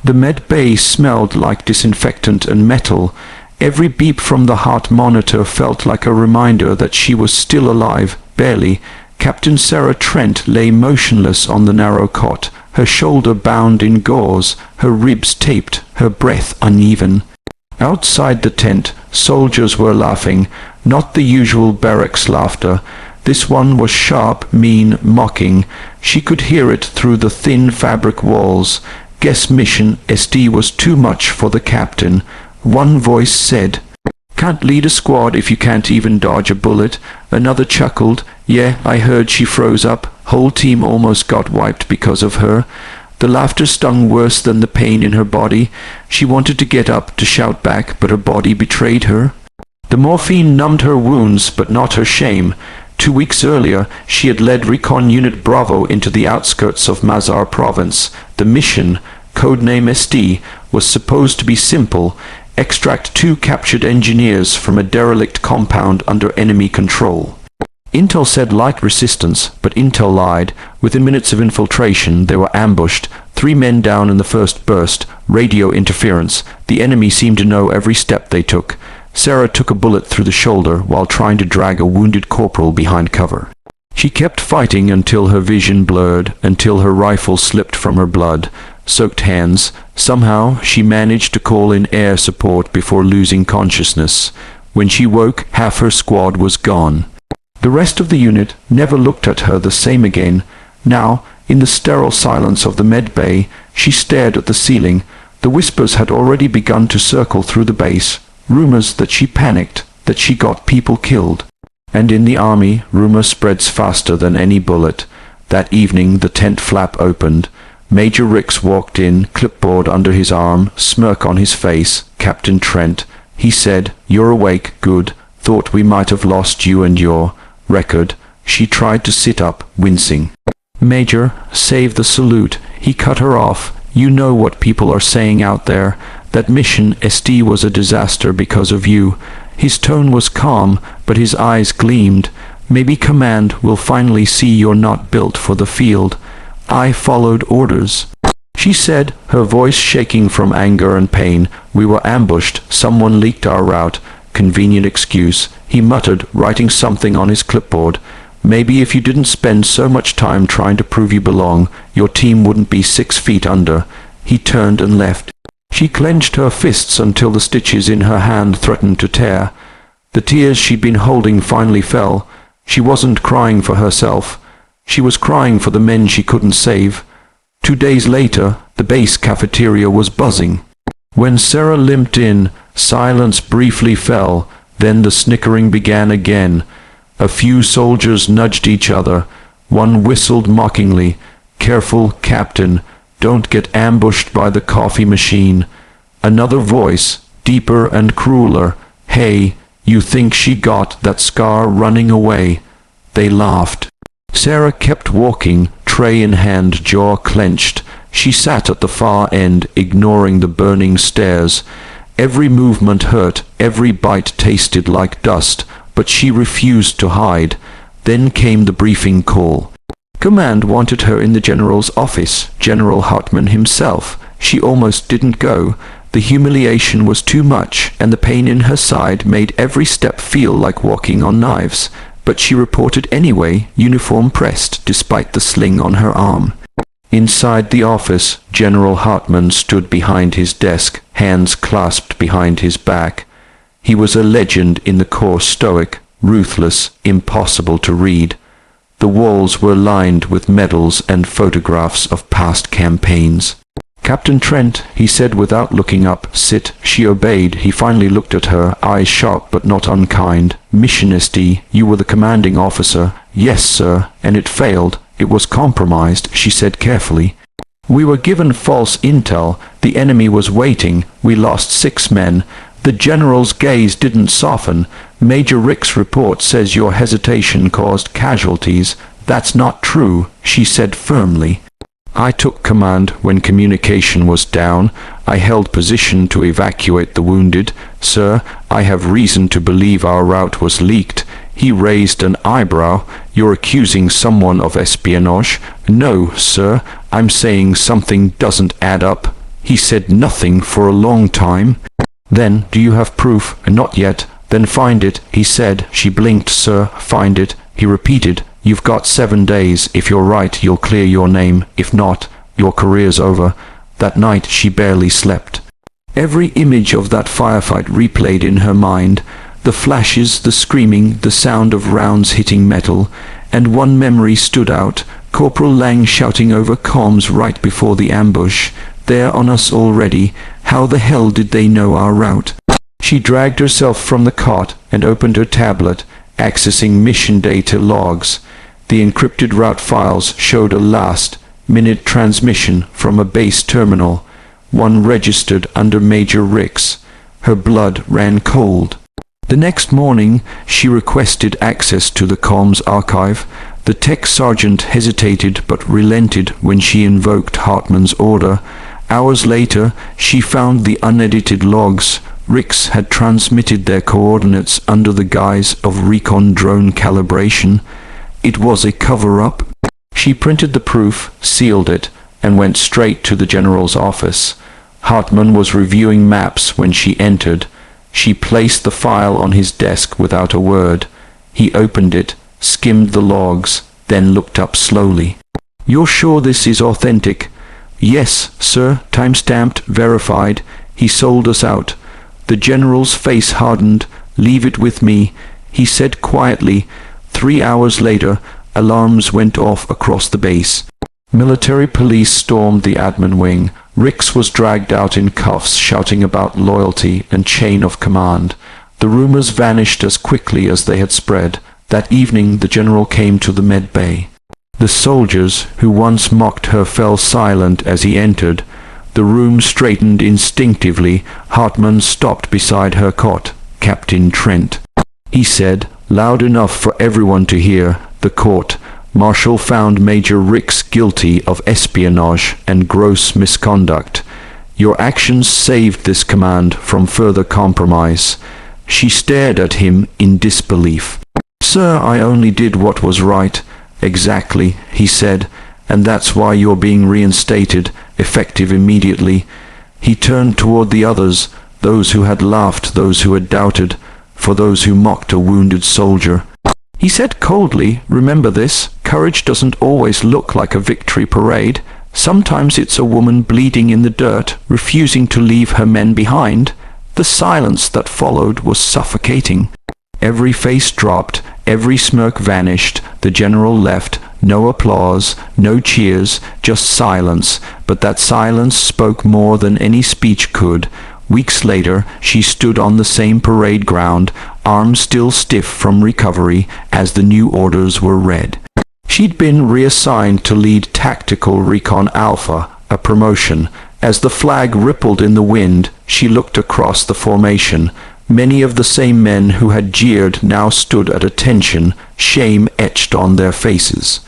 The med bay smelled like disinfectant and metal. Every beep from the heart monitor felt like a reminder that she was still alive, barely. Captain Sarah Trent lay motionless on the narrow cot, her shoulder bound in gauze, her ribs taped, her breath uneven. Outside the tent, soldiers were laughing, not the usual barracks laughter. This one was sharp, mean, mocking. She could hear it through the thin fabric walls. Guess mission SD was too much for the captain. One voice said, "Can't lead a squad if you can't even dodge a bullet." Another chuckled, "Yeah, I heard she froze up. Whole team almost got wiped because of her." The laughter stung worse than the pain in her body. She wanted to get up to shout back, but her body betrayed her. The morphine numbed her wounds, but not her shame. 2 weeks earlier, she had led Recon Unit Bravo into the outskirts of Mazar province. The mission, codename SD, was supposed to be simple: extract 2 captured engineers from a derelict compound under enemy control. Intel said light resistance, but Intel lied. Within minutes of infiltration, they were ambushed. 3 men down in the first burst. Radio interference. The enemy seemed to know every step they took. Sarah took a bullet through the shoulder while trying to drag a wounded corporal behind cover. She kept fighting until her vision blurred, until her rifle slipped from her blood-soaked hands. Somehow, she managed to call in air support before losing consciousness. When she woke, half her squad was gone. The rest of the unit never looked at her the same again. Now, in the sterile silence of the med bay, she stared at the ceiling. The whispers had already begun to circle through the base. Rumors that she panicked, that she got people killed. And in the army, rumor spreads faster than any bullet. That evening, the tent flap opened. Major Ricks walked in, clipboard under his arm, smirk on his face. "Captain Trent," he said, "you're awake, good. Thought we might have lost you and your record." She tried to sit up, wincing. "Major, save the salute." He cut her off. "You know what people are saying out there. That mission SD was a disaster because of you." His tone was calm, but his eyes gleamed. "Maybe command will finally see you're not built for the field." "I followed orders," she said, her voice shaking from anger and pain. "We were ambushed. Someone leaked our route. Convenient excuse." He muttered, writing something on his clipboard. "Maybe if you didn't spend so much time trying to prove you belong, your team wouldn't be 6 feet under." He turned and left. She clenched her fists until the stitches in her hand threatened to tear. The tears she'd been holding finally fell. She wasn't crying for herself. She was crying for the men she couldn't save. 2 days later, the base cafeteria was buzzing. When Sarah limped in, silence briefly fell. Then the snickering began again. A few soldiers nudged each other. One whistled mockingly, "Careful, Captain. Don't get ambushed by the coffee machine." Another voice, deeper and crueler, "Hey, you think she got that scar running away?" They laughed. Sarah kept walking, tray in hand, jaw clenched. She sat at the far end, ignoring the burning stares. Every movement hurt, every bite tasted like dust, but she refused to hide. Then came the briefing call. Command wanted her in the general's office, General Hartmann himself. She almost didn't go. The humiliation was too much, and the pain in her side made every step feel like walking on knives. But she reported anyway, uniform pressed, despite the sling on her arm. Inside the office, General Hartmann stood behind his desk, hands clasped behind his back. He was a legend in the Corps, stoic, ruthless, impossible to read. The walls were lined with medals and photographs of past campaigns. "Captain Trent," he said without looking up. "Sit." She obeyed. He finally looked at her, eyes sharp but not unkind. "Mission SD, you were the commanding officer." "Yes, sir, and it failed. It was compromised," she said carefully. "We were given false intel. The enemy was waiting. We lost 6 men. The general's gaze didn't soften. Major Rick's report says your hesitation caused casualties. That's not true," she said firmly. "I took command when communication was down. I held position to evacuate the wounded. Sir, I have reason to believe our route was leaked." He raised an eyebrow. "You're accusing someone of espionage?" "No, sir. I'm saying something doesn't add up." He said nothing for a long time. Then, do you have proof? Not yet. Then find it, he said. She blinked. Sir, find it. He repeated. You've got 7 days. If you're right, you'll clear your name. If not, your career's over. That night she barely slept. Every image of that firefight replayed in her mind. The flashes, the screaming, the sound of rounds hitting metal. And one memory stood out. Corporal Lang shouting over comms right before the ambush. They're on us already. How the hell did they know our route? She dragged herself from the cot and opened her tablet, accessing mission data logs. The encrypted route files showed a last-minute transmission from a base terminal, one registered under Major Ricks. Her blood ran cold. The next morning, she requested access to the comms archive. The tech sergeant hesitated but relented when she invoked Hartman's order. Hours later, she found the unedited logs. Ricks had transmitted their coordinates under the guise of recon drone calibration. It was a cover-up. She printed the proof, sealed it, and went straight to the general's office. Hartman was reviewing maps when she entered. She placed the file on his desk without a word. He opened it, skimmed the logs, then looked up slowly. "You're sure this is authentic?" "Yes, sir, time-stamped, verified. He sold us out." The general's face hardened. "Leave it with me," he said quietly. 3 hours later, alarms went off across the base. Military police stormed the admin wing. Ricks was dragged out in cuffs, shouting about loyalty and chain of command. The rumors vanished as quickly as they had spread. That evening the general came to the med bay. The soldiers who once mocked her fell silent as he entered. The room straightened instinctively. Hartman stopped beside her cot. "Captain Trent," he said, loud enough for everyone to hear. "The court martial found Major Ricks guilty of espionage and gross misconduct. Your actions saved this command from further compromise." She stared at him in disbelief. "Sir, I only did what was right." "Exactly," he said, "and that's why you're being reinstated, effective immediately." He turned toward the others, those who had laughed, those who had doubted, for those who mocked a wounded soldier. He said coldly, "Remember this, courage doesn't always look like a victory parade. Sometimes it's a woman bleeding in the dirt, refusing to leave her men behind." The silence that followed was suffocating. Every face dropped, every smirk vanished. The general left. No applause, no cheers, just silence. But that silence spoke more than any speech could. Weeks later, she stood on the same parade ground, arms still stiff from recovery, as the new orders were read. She'd been reassigned to lead Tactical Recon Alpha, a promotion. As the flag rippled in the wind, she looked across the formation. Many of the same men who had jeered now stood at attention, shame etched on their faces.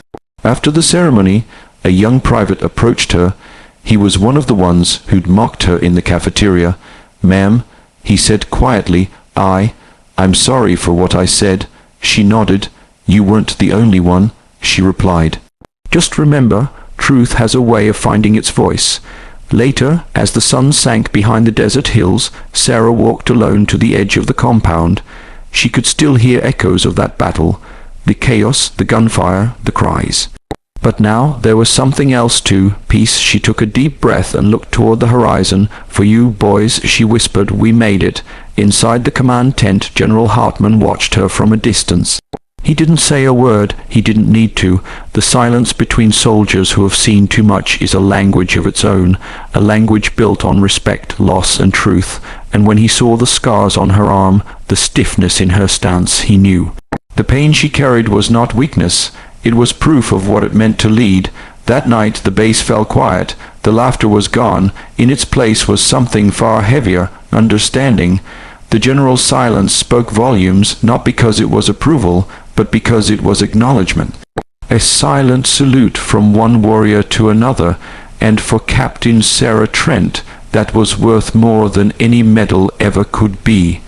After the ceremony, a young private approached her. He was one of the ones who'd mocked her in the cafeteria. "Ma'am," he said quietly, I'm sorry for what I said." She nodded. "You weren't the only one," she replied. "Just remember, truth has a way of finding its voice." Later, as the sun sank behind the desert hills, Sarah walked alone to the edge of the compound. She could still hear echoes of that battle, the chaos, the gunfire, the cries. But now there was something else too. Peace. She took a deep breath and looked toward the horizon. "For you, boys," she whispered, "we made it." Inside the command tent, General Hartman watched her from a distance. He didn't say a word. He didn't need to. The silence between soldiers who have seen too much is a language of its own, a language built on respect, loss, and truth. And when he saw the scars on her arm, the stiffness in her stance, he knew. The pain she carried was not weakness. It was proof of what it meant to lead. That night the base fell quiet. The laughter was gone. In its place was something far heavier, understanding. The general's silence spoke volumes, not because it was approval, but because it was acknowledgment. A silent salute from one warrior to another, and for Captain Sarah Trent, that was worth more than any medal ever could be.